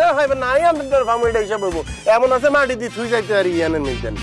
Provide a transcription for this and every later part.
মাঠে হইবে নাই আমাদের ফ্যামিলিটা হিসাব হইব এমন আছে মাটি দিয়ে থুই যাইতে আর ইয়ানের নিতেন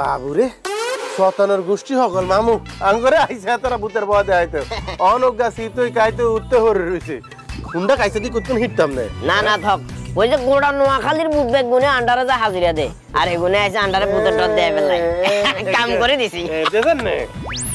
বাবুরে শতানের গোষ্ঠী সকল মামু আঙ্গরে আইসে তারা ভূতের বয়া দেখাইতে অনজ্ঞা শীতই খাইতে উঠতে হরে রয়েছে খুন্ডা খাইছে কি করতেন হিটতাম না না থাক ওই যে গোড়া নোয়াখালীর ভূত বেগ গুনে আন্ডারে যা হাজিরা দে আর এগুনে আইসে আন্ডারে ভূতের ডর দেয় বেলায় কাম করে দিছি দেখেন না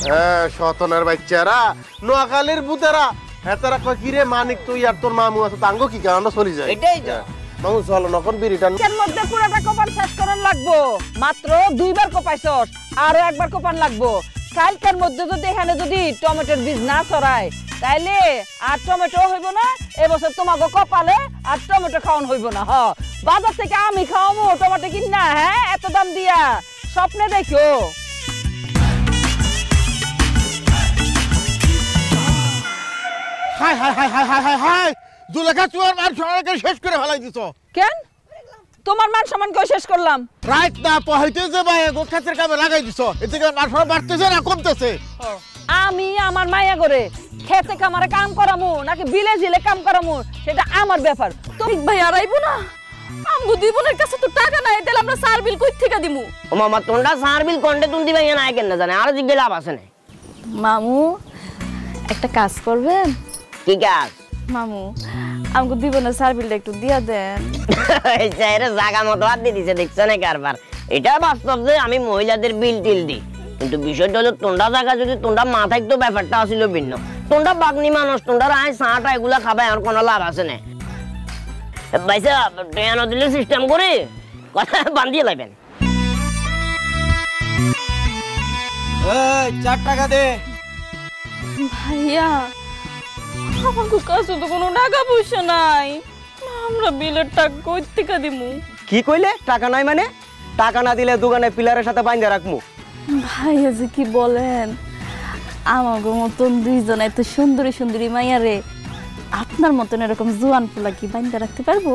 হ্যাঁ শতানের বাচ্চারা নোয়াখালীর ভূতেরা হ্যাঁ তারা কয় কিরে মানিক তুই আর তোর মামু আছে তাঙ্গ কি কারণ চলে যায় এটাই তো মামু চলো নখন বিরিটা এর মধ্যে পুরোটা কোপান শেষ করার লাগবো মাত্র 2 বার কোপাইছস আরো একবার কোপান লাগবো কালকের মধ্যে যদি এখানে যদি টমেটোর বীজ না ছড়ায় তাইলে আর টমেটো হইব না এবছর তোমাকে কপালে আর টমেটো খাওয়ান হইব না হ বাজার থেকে আমি খাওয়াবো টমেটো কিন না হ্যাঁ এত দাম দিয়া স্বপ্নে দেখো হাই হাই হাই হাই হাই হাই হাই দুলেখা চুয়ার মান সম্মানকে শেষ করে ফেলাই দিছো কেন তোমার মান সম্মান কই শেষ করলাম রাইট না পহাইতে যে ভাই গোখাতের কামে লাগাই দিছো এদিকে মান সম্মান বাড়তেছে না কমতেছে আমি আমার মায়া করে খেতে কামারে কাম করামু নাকি বিলে জিলে কাম করামু সেটা আমার ব্যাপার তুমি ভাই আর আইবো না আমগো জীবনের কাছে তো টাকা নাই তাহলে আমরা সার বিল কই থেকে দিমু ও মামা তোমরা সার বিল কোনটা তুমি দিবা না কেন না জানে আর জিজ্ঞে লাভ আছে না মামু একটা কাজ করবেন কি কাজ মামু আমগো জীবনের সার বিলটা একটু দিয়া দেন এই চাইরে জায়গা মতো হাত দিয়ে দিছে দেখছ না কারবার এটা বাস্তব যে আমি মহিলাদের বিল টিল দিই কিন্তু বিষয়টা হলো তোমরা জায়গা যদি তোমরা মাথায় তো ব্যাপারটা আসিল ভিন্ন তোমরা বাগনি মানুষ তোমরা আয় চাটা এগুলা খাবে আর কোনো লাভ আছে না ভাইসা ট্রেন দিলে সিস্টেম করে কথা বান্ধিয়ে লাইবেন 4 টাকা দে ভাইয়া আমাকে কাছে তো কোনো টাকা পয়সা নাই আমরা বিলের টাকা কই থেকে দিমু কি কইলে টাকা নাই মানে টাকা না দিলে দোকানে পিলারের সাথে বাইন্ধা রাখমু ভাইয়া যে কি বলেন আমাকে মতন দুইজন এত সুন্দরী সুন্দরী মাইয়া রে আপনার মতন এরকম জোয়ান পোলা কি বাইন্ধা রাখতে পারবো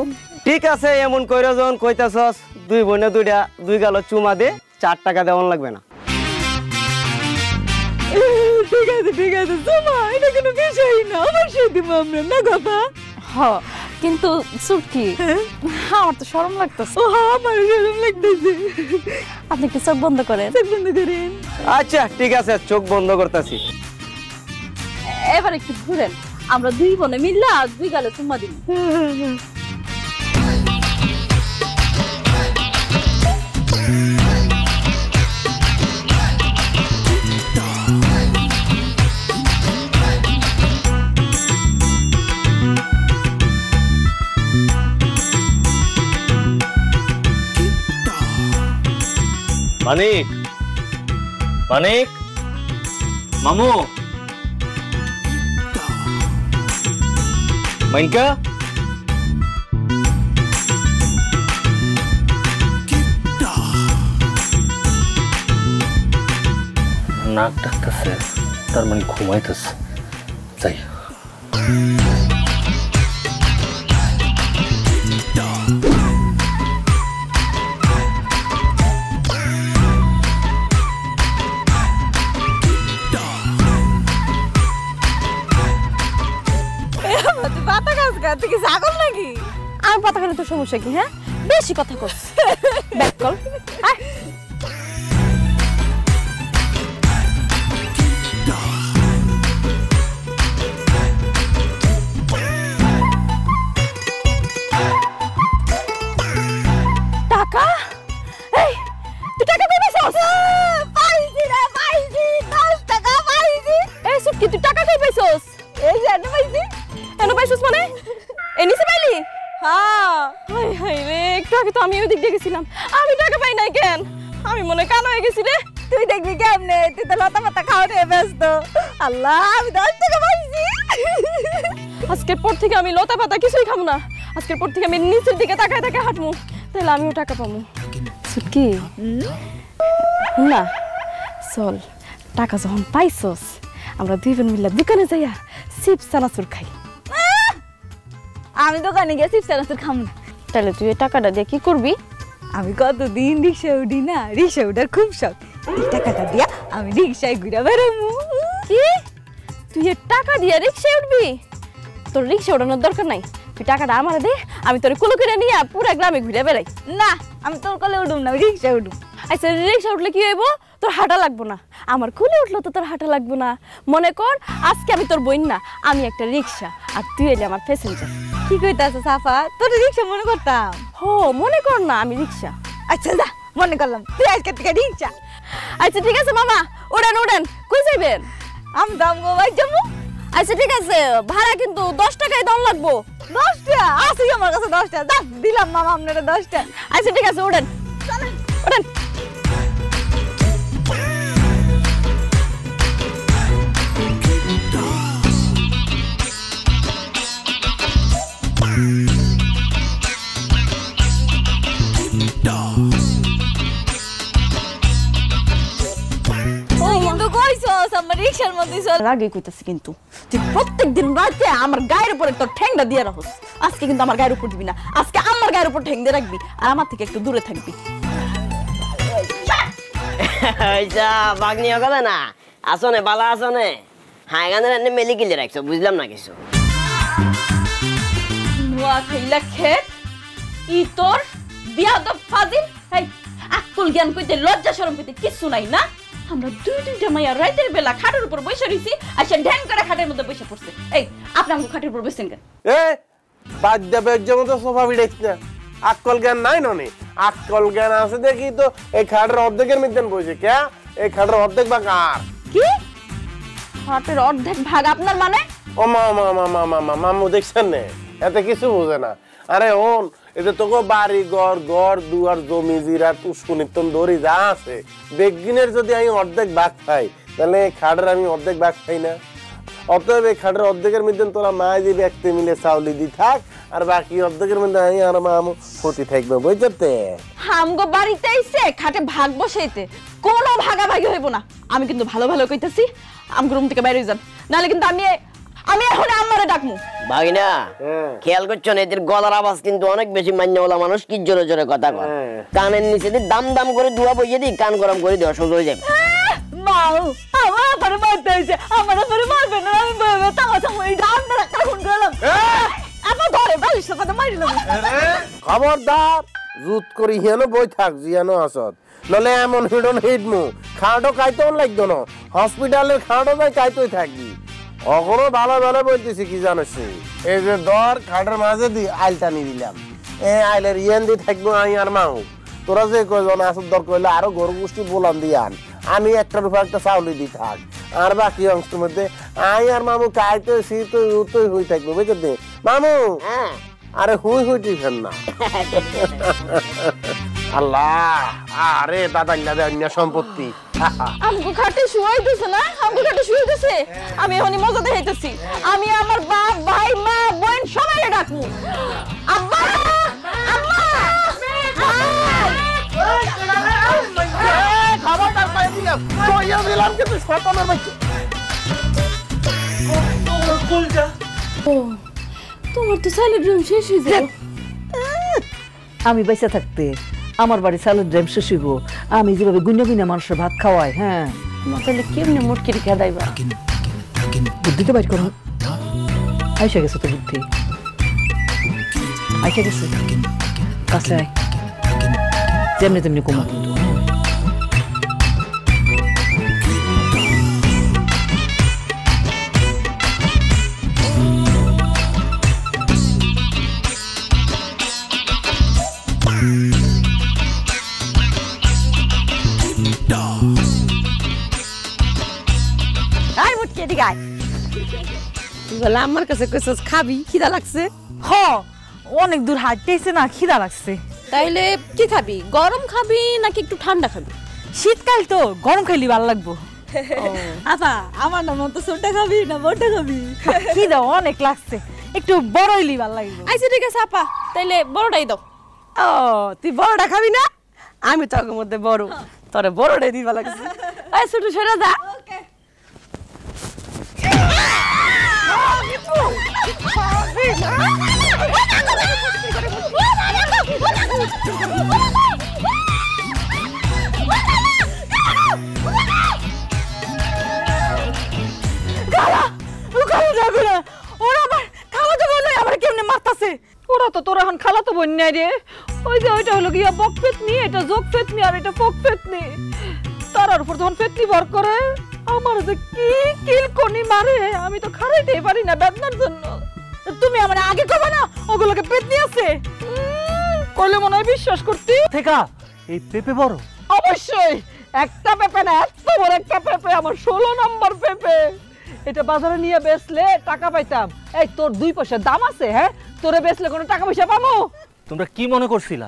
ঠিক আছে এমন কইরা যখন কইতাছস দুই বোনে দুইটা দুই গাল চুমা দে 4 টাকা দেওয়ান লাগবে না ঠিক আছে সোমা এটা কোনো বিষয় না অবশ্যই দিব আমরা না কথা হ্যাঁ কিন্তু সুটকি আমার তো শরম লাগতেছে আমার শরম লাগতেছে আপনি একটু চোখ বন্ধ করেন আচ্ছা ঠিক আছে চোখ বন্ধ করতেছি এবার একটু ঘুরেন আমরা দুই বোনে মিললা দুই গালে চুম্মা দিব মানিক মানিক মামু মাইনকা নাক ডাকতেছে তার মানে ঘুমাইতেছে যাই তুই কি ছাগল নাকি আমি পাতা খেলে তো সমস্যা কি হ্যাঁ বেশি কথা কর ব্যাক কল টাকা এই তুই টাকা কই পাইছিস পাইছি রে পাইছি আগে তো আমি ওই দিক দিয়ে গেছিলাম, আমি টাকা পাই নাই কেন? আমি মনে কান হয়ে গেছি রে। তুই দেখবি কেমনে, তুই তো লতা পাতা খাওয়া নিয়ে ব্যস্ত। আল্লাহ, আমি 10 টাকা পাইছি। আজকের পর থেকে আমি লতা পাতা কিছুই খাবো না। আজকের পর থেকে আমি নিচের দিকে তাকায় তাকায় হাঁটবো, তাহলে আমিও টাকা পাবো। সুটকি না, চল টাকা যখন পাইছস আমরা দুই বোন মিলে দোকানে যাইয়া চিপস চানাচুর খাই। আমি দোকানে গিয়ে চিপস চানাচুর খাবো না। তাহলে তুই এই টাকাটা দিয়ে কি করবি? আমি কতদিন রিক্সা উঠি না, রিক্সা উঠার খুব শখ। এই টাকাটা দিয়া আমি রিক্সায় ঘুরে বেড়াবো। কি তুই এর টাকা দিয়ে রিক্সায় উঠবি? তোর রিক্সা ওঠানোর দরকার নাই, তুই টাকাটা আমারে দে, আমি তোর কুলো করে নিয়ে পুরা গ্রামে ঘুরে বেড়াই। না, আমি তোর কলে উঠুম না, রিক্সায় উঠুম। আচ্ছা রিক্সা উঠলে কি হইব? তোর হাঁটা লাগবো না। আমার কুলে উঠলো তো তোর হাঁটা লাগবো না। মনে কর আজকে আমি তোর বোন না, আমি একটা রিক্সা আর তুই এলে আমার প্যাসেঞ্জার। কি কইতাছ সাফা? তোর রিক্সা মনে করতাম। হো, মনে কর না আমি রিক্সা। আচ্ছা যা, মনে করলাম তুই আজকে থেকে রিক্সা। আচ্ছা ঠিক আছে মামা, ওড়েন ওড়েন। কই যাইবেন? আমি দাম গো ভাই যাবো। আচ্ছা ঠিক আছে, ভাড়া কিন্তু 10 টাকাই দাম লাগবো। 10 টাকা আছে আমার কাছে, 10 টাকা দাম দিলাম মামা আপনারা 10 টাকা। আচ্ছা ঠিক আছে, ওড়েন ওড়েন। রিক্সার মধ্যে রাগে কইতাছি কিন্তু তুই প্রত্যেকদিন রাতে আমার গায়ের উপরে তোর ঠ্যাংটা দিয়ে রাখস। আজকে কিন্তু আমার গায়ের উপর দিবি না, আজকে আমার গায়ের উপর ঠ্যাং দিয়ে রাখবি আর আমার থেকে একটু দূরে থাকবি। আচ্ছা বাগনি কথা না, আসনে বালা আসনে হাই গানের এনে মেলি কিলে রাখছো, বুঝলাম না কিছু। নোয়া খাইলা খেত ই তোর বিয়াদব ফাজিল। এই আকল জ্ঞান কইতে লজ্জা শরম কইতে কিছু নাই না? আমরা দুইটা মাইয়া রাতের বেলা খাটের উপর বসে রইছি, আইসা ঢ্যাং করে খাটের মধ্যে বসে পড়ছে। এই আপনি আমাকে খাটের উপর বসেন কেন? এ বাদ দেবে যেমন তো সোফা বিড়াইছ না, আক্কল জ্ঞান নাই ননি। আক্কল জ্ঞান আছে দেখি তো এই খাটের অর্ধেকের মধ্যে বসে কে? এই খাটের অর্ধেক বা কার? কি খাটের অর্ধেক ভাগ আপনার মানে? ও মা মা মা মা মা মা মামু দেখছেন না, এতে কিছু বোঝে না। আরে ওন এতে তোকে বাড়ি ঘর দুয়ার জমি জিরা পুষ্কুনিতন দড়ি যা আছে বেগিনের যদি আমি অর্ধেক ভাগ পাই তাহলে খাটের আমি অর্ধেক ভাগ পাই না। অতএব এই খাটের অর্ধেকের মধ্যে তোরা মা যে ব্যক্তি মিলে চাউলি দি থাক আর বাকি অর্ধেকের মধ্যে আমি আর মামু ক্ষতি থাকবে, বুঝতে? আমগো বাড়িতে আইছে খাটে ভাগ বসাইতে, কোনো ভাগাভাগি হইব না। আমি কিন্তু ভালো ভালো কইতাছি, আমগো রুম থেকে বাইরে যান, নাহলে কিন্তু আমি এখন আমারে ডাকমু। ভাগিনা খেয়াল করছো না, এদের গলার আওয়াজ কিন্তু অনেক বেশি মান্যওয়ালা মানুষ কি জোরে জোরে কথা কয়। কানের নিচে দিয়ে দাম দাম করে দুয়া বইয়ে দিই, কান গরম করে দেওয়া সোজা হয়ে যাবে। মাও আমার পরে মারতে হইছে, আমার পরে মারবে না, আমি বলবো তামাশা মই দাম না কাকুন গেলাম। আপা ধরে বালিশ কথা মারিলাম। খবরদার জুত করি হিয়ানো বই থাক জিয়ানো আসত, নলে এমন হিডন হিডমু খাটো কাইতেও লাগতো না। হসপিটালের খাটো যাই কাইতেই থাকবি। অখনো ভালো ভালো বলতেছি কি জানিস, এই যে দর খাটের মাঝে দি আইল টানি দিলাম, এই আইলের ইয়ান দিয়ে থাকবো আমি আর মাও। তোরা যে কয়জন আসত দর কইলে আরো গরু গোষ্ঠী বলান দিয়ে আন, আমি একটার উপর একটা চাউলি দি থাক, আর বাকি অংশের মধ্যে আই আর মামু কাইতে শীতই উতই হয়ে থাকবো, বুঝতে মামু? আরে হুই টিফেন না। আল্লাহ, আরে দাদা ইল্লাদে অন্য সম্পত্তি। আমগো খাটে শুয়াইতেছে না, আমগো খাটে শুয়াইতেছে। আমি এখনই মজা দেখাইতেছি, আমি আমার বাপ ভাই মা বোন সবাইকে ডাকমু। আব্বা আম্মা খাবারটার পাই দিলাম, কইয়া দিলাম কিন্তু শতানের বাচ্চা। ও তোমার তো সাইলের ড্রাম শেষ হয়ে যাবে। আমি বাইসা থাকতে আমার বাড়ি সালের ড্রাম শেষ হইব, আমি যেভাবে গুইনা গুইনা মানুষের ভাত খাওয়াই। হ্যাঁ তাহলে কেমনে মুটকি রেখে দাইবা? বুদ্ধি তো বাইর করো। আইসা গেছে তো বুদ্ধি, আইসা গেছে কাছে আয়, যেমনি তেমনি কমা কিন্তু। আমার কাছে কইছস খাবি, খিদা লাগছে? হ, অনেক দূর হাঁটতেছে না, খিদা লাগছে। তাইলে কি খাবি, গরম খাবি নাকি একটু ঠান্ডা খাবি? শীতকাল তো গরম খাইলি ভালো লাগবো। আপা আমার না মন তো ছোটটা খাবি না বড়টা খাবি? খিদা অনেক লাগছে, একটু বড় হইলি ভালো লাগবে। আচ্ছা ঠিক আছে আপা, তাইলে বড়টাই দাও। ও তুই বড়টা খাবি না? আমি তো আগের মধ্যে বড়, তোরে বড়টাই দিবা লাগছে। এই ছোট সরে যা। ওরা তো তোর এখন খালা তো বোন নাই রে। ওই যে ওইটা হলো গিয়া বক পেতনি, এটা যোগ পেতনি আর এটা ফোক পেতনি। তার উপর যখন পেতনি ভর করে আমার যে কি কিলকনি মারে, আমি তো খারাইতেই পারি না বেদনার জন্য। তুমি আমার আগে কবে না ওগুলোকে পেতনি আছে? কইলে মনে হয় বিশ্বাস করতি। থেকা এই পেঁপে বড়? অবশ্যই, একটা পেঁপে না, এত বড় একটা পেঁপে, আমার 16 নম্বর পেঁপে। এটা বাজারে নিয়ে বেচলে টাকা পাইতাম। এই তোর 2 পয়সা দাম আছে? হ্যাঁ, তোরে বেচলে কোনো টাকা পয়সা পাবো? তোমরা কি মনে করছিলা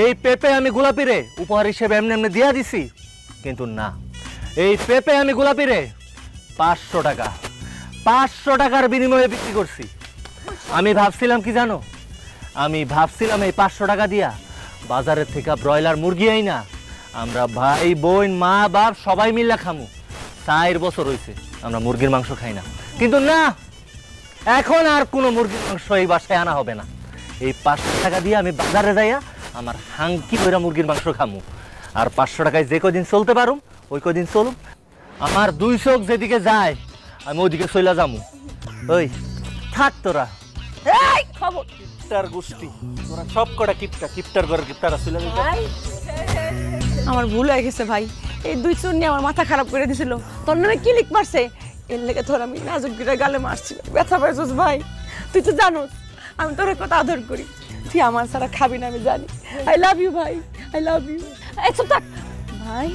এই পেঁপে আমি গোলাপিরে উপহার হিসেবে এমনি এমনি দিয়া দিছি? কিন্তু না, এই পেঁপে আমি গোলাপিরে 500 টাকা 500 টাকার বিনিময়ে বিক্রি করছি। আমি ভাবছিলাম কি জানো, আমি ভাবছিলাম এই 500 টাকা দিয়া বাজারের থেকে ব্রয়লার মুরগি আই না আমরা ভাই বোন মা বাপ সবাই মিলে খামু। 4 বছর হয়েছে আমরা মুরগির মাংস খাই না। কিন্তু না, এখন আর কোনো মুরগির মাংস এই বাসায় আনা হবে না। এই 500 টাকা দিয়ে আমি বাজারে যাইয়া আমার হাঙ্কি কইরা মুরগির মাংস খামু। আর 500 টাকায় যে কদিন চলতে পারুম ওই কদিন চলুম। আমার 2 চোখ যেদিকে যায় আমি ওইদিকে চইলা যামু। ওই থাক তোরা, এই খবর কিপটার গোষ্ঠী, তোরা সব কটা কিপটার ঘরের কিপটারা চইলা যাইতা। আমার ভুল হয়ে গেছে ভাই, এই 2 চুন নিয়ে আমার মাথা খারাপ করে দিছিল। তোর নামে কি লিখ মারছে, এর লেগে তোর আমি নাজুক গিরে গালে মারছি, ব্যথা পাইছিস ভাই। তুই তো জানোস আমি তোর কত আদর করি, তুই আমার ছাড়া খাবি না আমি জানি। আই লাভ ইউ ভাই, আই লাভ ইউ। এই চুপ থাক ভাই,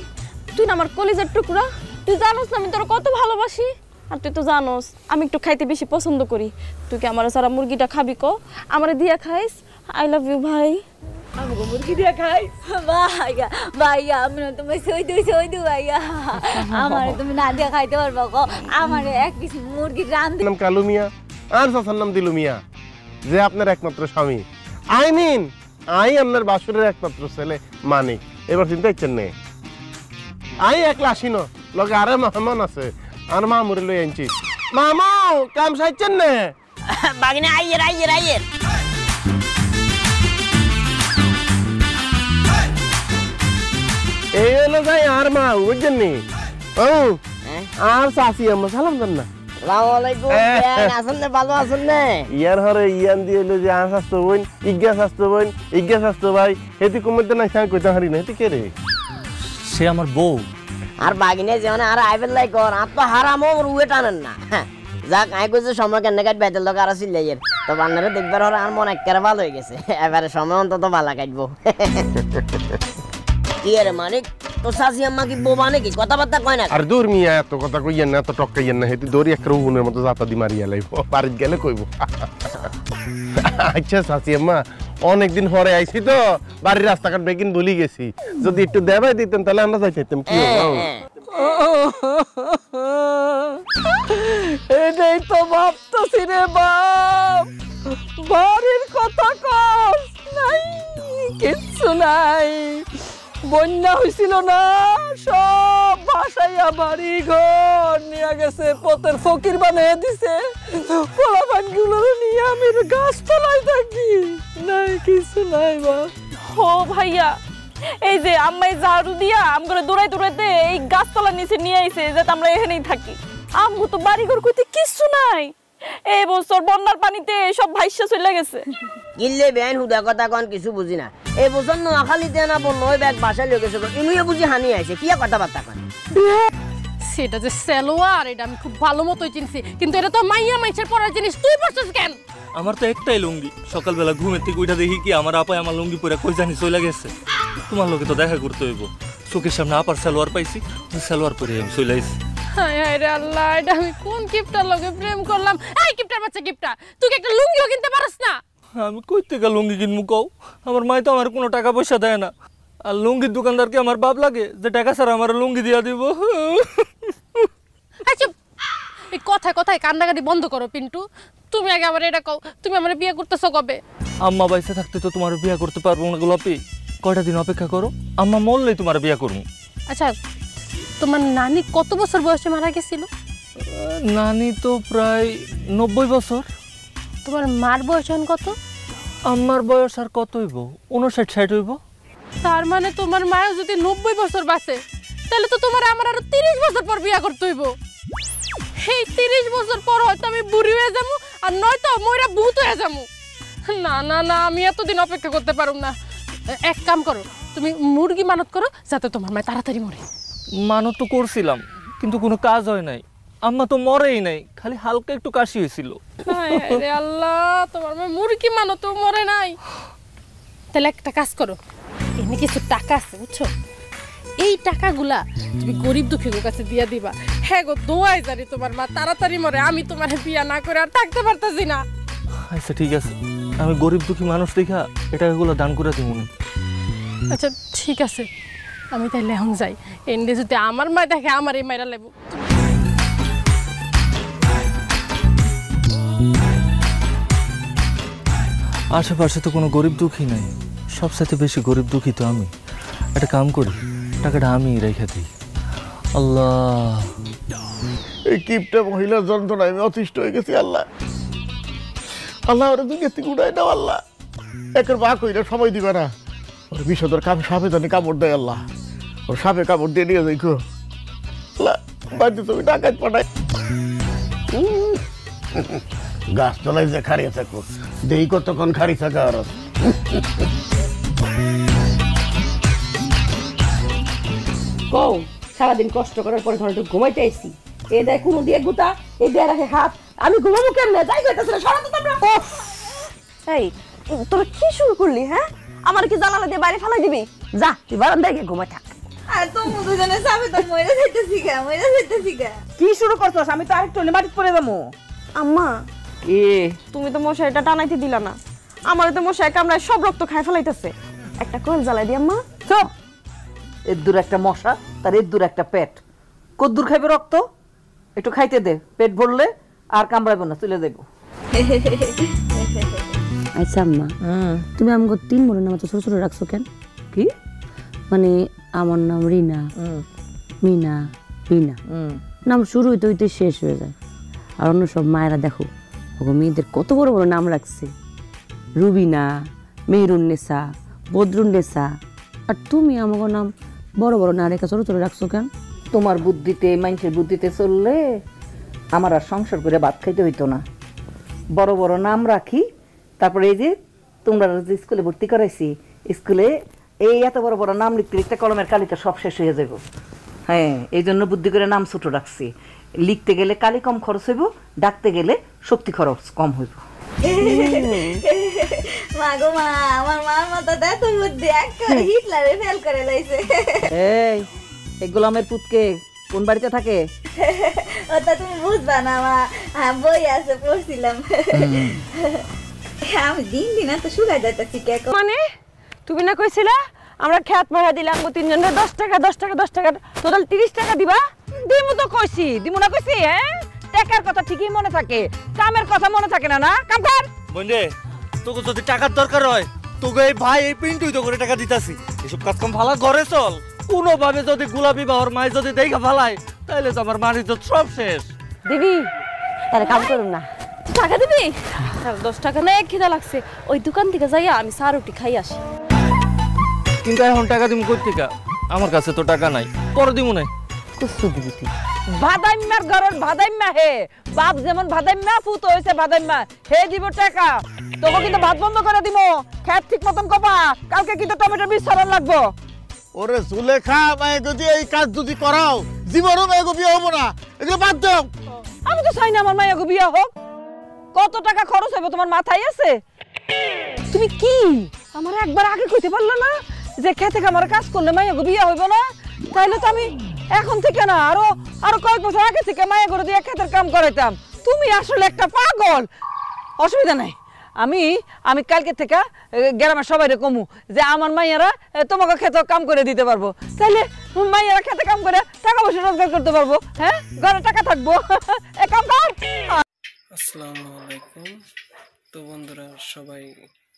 তুই না আমার কলিজার টুকরা, তুই জানোস না আমি তোর কত ভালোবাসি। আর তুই তো জানোস আমি একটু খাইতে বেশি পছন্দ করি। তুই কি আমার সারা মুরগিটা খাবি কো, আমারে দিয়া খাইস? আই লাভ ইউ ভাই। আমাকে মুরগি দিয়ে খাই? ভাইয়া ভাইয়া আমি না তুমি সই দু ভাইয়া, আমারে তুমি না দিয়া খাইতে পারবো কো? আমারে এক পিস মুরগি রান্ধি। নাম কালু মিয়া আর চাচার নাম দিলু মিয়া, যে আপনার একমাত্র স্বামী। আই মিন আই আপনার বাসুরের একমাত্র ছেলে মানিক। এবার চিন্তা করছেন নে, আই একলা আসিন, লগে আরে মেহমান আছে, আর মামুরে লই আনছি। মামু কাম সাইছেন নে? বাগিনে আইয়ের আইয়ের আইয়ের। এই হলো যাই আর মা বুঝছেন নি? ও আর চাচি আম্মা সালাম দেন না। আসসালামু আলাইকুম, আছেন না? ভালো আছেন না? ইয়ার হরে ইয়ান দিয়ে এলো যে আর স্বাস্থ্য বোন, ইজ্ঞা স্বাস্থ্য বোন, ইজ্ঞা স্বাস্থ্য ভাই, হেতি কমতে না সাই কইতে হারি না, হেতি কে রে? সে আমার বউ। আর বাগিনে যেমন আর আইবেল লাই কর, আর তো হারামো রুয়ে টানেন না। যাক আই কইছে সময় কেন কাট বেতেল লোক আর সিলাইয়ের তো বান্নারে দেখবার হরে আর মন একেবারে ভালো হয়ে গেছে। এবারে সময় অন্তত ভালো কাটবো। কি রে মানিক, তো শাশি আম্মা কি বোবা নাকি? কথাবার্তা কয় না? আর দূর মিয়া এত কথা কইয়েন না, এত টক্কাইয়েন না, হেতি দৌড়ি একটা উনের মতো জাতা দি মারিয়া লাইব, বাড়িত গেলে কইব। আচ্ছা চাচি আম্মা অনেকদিন পরে আইছি তো, বাড়ির রাস্তাঘাট বেগিন ভুলি গেছি, যদি একটু দেবাই দিতেন তাহলে আমরা যাইতাম। কি এটাই তো ভাবতেছি রে বাপ, বাড়ির কথা কস নাই, কিচ্ছু নাই। বন্যা হয়েছিল না, সব ভাসাইয়া বাড়ি ঘর নিয়ে গেছে, পথের ফকির বানিয়ে দিছে। পোলাপানগুলো নিয়ে আমি গাছতলায় থাকি, নাই কিছু নাই বাপ। ও ভাইয়া, এই যে আম্মাই ঝাড়ু দিয়া আমগুলো দৌড়াই দৌড়াইতে এই গাছতলার নিচে নিয়ে আইছে যাতে আমরা এখানেই থাকি। আমগো তো বাড়িঘর কইতে কিচ্ছু নাই, এই বছর বন্যার পানিতে সব ভাইসা চলে গেছে। কিল্লে বেআইন হুদা কথা কন কিছু বুঝি না। এই বছর নোয়াখালীতে না বন্যা ব্যাগ বাসায় লয়ে গেছে, ইনুয়ে বুঝি হানি আইছে, কি কথাবার্তা কন? সেটা যে সেলোয়ার, এটা আমি খুব ভালো মতোই চিনছি, কিন্তু এটা তো মাইয়া মাইছের পরার জিনিস, তুই পরছিস কেন? আমার তো একটাই লুঙ্গি, সকালবেলা ঘুমের থেকে উঠা দেখি কি আমার আপায় আমার লুঙ্গি পরে কই জানি চলে গেছে। তোমার লোকে তো দেখা করতে হইব, চোখের সামনে আপার সালোয়ার পাইছি, সালোয়ার পরে আমি চলে আইছি। হায় হায় রে আল্লাহ, এটা আমি কোন কিপটার লগে প্রেম করলাম? এই কিপটার বাচ্চা কিপটা, তুই কি একটা লুঙ্গিও কিনতে পারস না? আমি কই থেকে লুঙ্গি কিনবো কও? আমার মাই তো আমার কোনো টাকা পয়সা দেয় না। আর লুঙ্গির দোকানদারকে আমার বাপ লাগে যে টাকা ছাড়া আমার লুঙ্গি দিয়া দিব। আচ্ছা এই কথায় কথায় কান্দাকাটি বন্ধ করো পিন্টু। তুমি আগে আমার এটা কও, তুমি আমার বিয়ে করতেছো কবে? আম্মা বাইসে থাকতে তো তোমার বিয়া করতে পারবো না গোলাপি। কয়টা দিন অপেক্ষা করো, আম্মা মরলেই তোমার বিয়া করবো। আচ্ছা তোমার নানি কত বছর বয়সে মারা গেছিল? নানি তো প্রায় 90 বছর। তোমার মার বয়স এখন কত? আমার বয়স আর কত হইব? 59-60 হইব। তার মানে তোমার মাও যদি 90 বছর বাঁচে তাহলে তো তোমার আমার আরো 30 বছর পর বিয়ে করতে হইব। এই 30 বছর পর হয়তো আমি বুড়ি হয়ে যাবো, আর নয়তো মইরা ভূত হয়ে যাবো। না না না, আমি এতদিন অপেক্ষা করতে পারুম না। এক কাম করো, তুমি মুরগি মানত করো যাতে তোমার মা তাড়াতাড়ি মরে। মানত তো করছিলাম কিন্তু কোনো কাজ হয় নাই। আম্মা তো মরেই নাই, খালি হালকা একটু কাশি হয়েছিল। আরে আল্লাহ, তোমার মা মুরগি মানত মরে নাই। তাহলে একটা কাজ করো, এখানে কিছু টাকা আছে বুঝছো, এই টাকাগুলা তুমি গরিব দুঃখীর কাছে দিয়া দিবা। হ্যাঁ গো, দোয়াই জানি তোমার মা তাড়াতাড়ি মরে, আমি তোমার বিয়া না করে আর থাকতে পারতাছি না। আচ্ছা ঠিক আছে, আমি গরিব দুঃখী মানুষ দেখা এই টাকাগুলো দান করে দিব। আচ্ছা ঠিক আছে, আমি তাইলে এখন যাই। এনে যদি আমার মা দেখে আমার এই মাইরা লেবো। আশেপাশে তো কোনো গরিব দুঃখী নাই, সবসাথে বেশি গরিব দুঃখী তো আমি। একটা কাম করি, টাকাটা আমি রেখে দিই। আল্লাহ, এই কিপটা মহিলার যন্ত্রণায় আমি অতিষ্ঠ হয়ে গেছি। আল্লাহ আল্লাহ, ওরা দুনিয়া থেকে উঠাই দাও আল্লাহ। একের বা কইরা সময় দিবে না, ওর বিষধর সাপে জানি কামড় দেয় আল্লাহ। ওর সাপে কামড় দিয়ে নিয়ে যাই আল্লাহ, বাড়িতে তুমি ডাকাত পাঠাই। গাছ তলায় যে খাড়িয়ে থাকো, দেই কতক্ষণ খাড়ি থাকা। আর কও সারাদিন কষ্ট করার পরে ঘরে ঘুমাইতে আইছি, এ দেয় কোনো দিয়ে গুতা, এ দিয়ে রাখে হাত, আমি ঘুমাবো কেমনে? যাই কইতাছ না, সরাতো তোমরা। এই তোরা কি শুরু করলি? হ্যাঁ, আমার কি জানালা দিয়ে বাইরে ফেলাই দিবি? যা তুই বারান্দায় গিয়ে ঘুমাই থাক। আর তোমরা দুজনে যাবে তো মইরা যাইতেছি গা, মইরা যাইতেছি গা। কি শুরু করছস? আমি তো আরেকটু মাটিতে পড়ে যাবো। আম্মা, এ তুমি তো মশারিটা টানাইতে দিলা না। আমার তো মশাই কামড়ায় সব রক্ত খাই ফেলাইতেছে। একটা কোয়েল জ্বালাই দি আম্মা। চুপ! এর দূর একটা মশা, তার এর দূর একটা পেট। কদ্দুর খাইবে রক্ত? একটু খাইতে দে, পেট ভরলে আর কামড়াইব না, চলে যাইব। আচ্ছা আম্মা, তুমি আমাকে 3 বোনের নাম তো ছোট ছোট রাখছো কেন? কি মানে আমার নাম রিনা, মিনা, বিনা, নাম শুরু হইতে হইতে শেষ হয়ে যায়। আর অন্য সব মায়েরা দেখো ওগো মেয়েদের কত বড় বড় নাম রাখছে, রুবিনা, মেহরুন্নেসা, বদরুন্নেসা। আর তুমি আমাকে নাম বড় বড় না রেখে ছোট ছোট রাখছো কেন? তোমার বুদ্ধিতে, মানুষের বুদ্ধিতে চললে আমার আর সংসার করে ভাত খাইতে হইতো না। বড় বড় নাম রাখি, তারপরে এই যে তোমরা যে স্কুলে ভর্তি করাইছি, স্কুলে এই এত বড় বড় নাম লিখতে লিখতে কলমের কালিটা সব শেষ হয়ে যাব। হ্যাঁ, এই জন্য বুদ্ধি করে নাম ছোট রাখছি। লিখতে গেলে কালি কম খরচ হইব, ডাকতে গেলে শক্তি খরচ কম হইব। মা গো মা, আমার মার মাথা এত বুদ্ধি, একবারে হিটলারে ফেল করে লাইছে। এই এই গোলামের পুতকে কোন বাড়িতে থাকে? ওটা তুমি বুঝবা না মা, বই আছে পড়ছিলাম। আমি দিন দিন এত শুকাই যাইতেছি কে? মানে তুমি না কইছিলা আমরা খেত মারা দিলাম গো 3 জনের 10 টাকা 10 টাকা 10 টাকা, টোটাল 30 টাকা দিবা? দিমু তো কইছি, দিমু না কইছি? হ্যাঁ, টাকার কথা ঠিকই মনে থাকে, কামের কথা মনে থাকে না। না কাম কর বন্ধে, তোকে যদি টাকার দরকার হয়, তোকে এই ভাই এই পিন্টুই তো করে টাকা দিতাছি। এসব কাজ কাম ফালা ঘরে চল। কোনোভাবে যদি গোলাপি বাহর মাই যদি দেখা ফালায়, তাহলে তো আমার মানি তো সব শেষ। দিবি? তাহলে কাম করুন না, টাকা দিবি? 10 টাকা না, এক খিদা লাগছে, ওই দোকান থেকে যাইয়া আমি চা রুটি খাই আসি। কিন্তু এখন টাকা দিমু কই থেকে? আমার কাছে তো টাকা নাই, পরে দিমু না। কুসু দিবি তুই? ভাদাইম্মার ঘরের ভাদাইম্মা হে, বাপ যেমন ভাদাইম্মা, ফুত হইছে ভাদাইম্মা, হে দিব টাকা। তোকে কিন্তু ভাত বন্ধ করে দিব, খেত ঠিক মতন কপা, কালকে কিন্তু টমেটো বীজ ছড়ান লাগবো। ওরে সুলেখা, মায়ে যদি এই কাজ যদি করাও, জীবনও মায়ে বিয়ে হবো না। এগুলো বাদ দাও। আমি তো চাই না আমার মাইয়া বিয়া হোক। কত টাকা খরচ হবে তোমার মাথায় আছে? তুমি কি আমার একবার আগে কইতে পারলে না যে খেতে আমার কাজ করলে মাইয়া বিয়া হইব না? তাইলে তো আমি এখন থেকে না আরো কয়েক বছর আগে থেকে মাইয়া করে দিয়ে খেতের কাম করাইতাম। তুমি আসলে একটা পাগল। অসুবিধা নাই, আমি আমি কালকে থেকে গ্রামের সবাই কমু যে আমার মাইয়ারা তোমাকে খেতে কাম করে দিতে পারবো, তাহলে মাইয়ারা খেতে কাম করে টাকা পয়সা রোজগার করতে পারবো। হ্যাঁ, ঘরে টাকা থাকবো। কাম কর। আসসালামু আলাইকুম। তো বন্ধুরা সবাই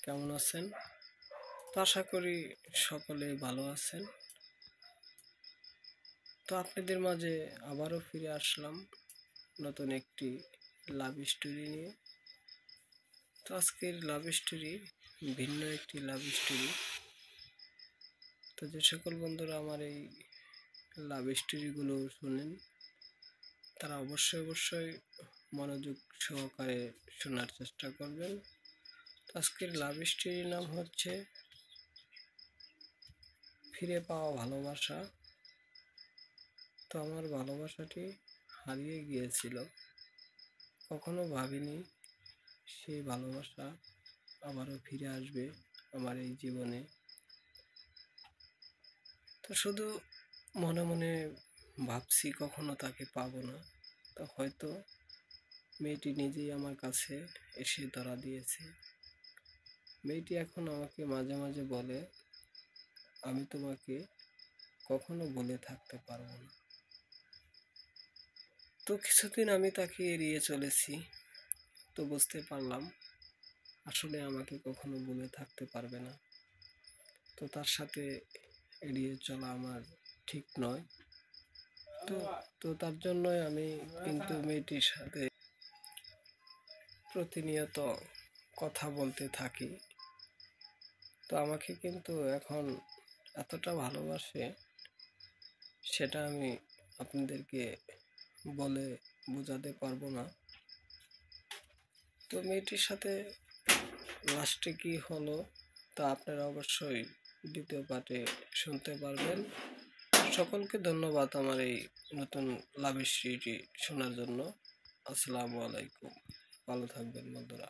কেমন আছেন? তো আশা করি সকলে ভালো আছেন। তো আপনাদের মাঝে আবারও ফিরে আসলাম নতুন একটি লাভ স্টোরি নিয়ে। তো আজকের লাভ স্টোরি ভিন্ন একটি লাভ স্টোরি। তো যে সকল বন্ধুরা আমার এই লাভ স্টোরিগুলো শুনেন তারা অবশ্যই মনোযোগ সহকারে শোনার চেষ্টা করবেন। আজকের লাভ স্টোরির নাম হচ্ছে ফিরে পাওয়া ভালোবাসা। তো আমার ভালোবাসাটি হারিয়ে গিয়েছিল, কখনো ভাবিনি সেই ভালোবাসা আবারও ফিরে আসবে আমার এই জীবনে। তো শুধু মনে মনে ভাবছি কখনো তাকে পাবো না। তো হয়তো মেয়েটি নিজেই আমার কাছে এসে ধরা দিয়েছে। মেয়েটি এখন আমাকে মাঝে মাঝে বলে, আমি তোমাকে কখনো ভুলে থাকতে পারবো না। তো কিছুদিন আমি তাকে এড়িয়ে চলেছি। তো বুঝতে পারলাম আসলে আমাকে কখনো ভুলে থাকতে পারবে না। তো তার সাথে এড়িয়ে চলা আমার ঠিক নয়। তো তার জন্যই আমি কিন্তু মেয়েটির সাথে প্রতিনিয়ত কথা বলতে থাকি। তো আমাকে কিন্তু এখন এতটা ভালোবাসে সেটা আমি আপনাদেরকে বলে বোঝাতে পারবো না। তো মেয়েটির সাথে লাস্টে কি হলো তা আপনারা অবশ্যই দ্বিতীয় পার্টে শুনতে পারবেন। সকলকে ধন্যবাদ আমার এই নতুন লাভ স্টোরিটি শোনার জন্য। আসসালামু আলাইকুম, ভালো থাকবেন বন্ধুরা।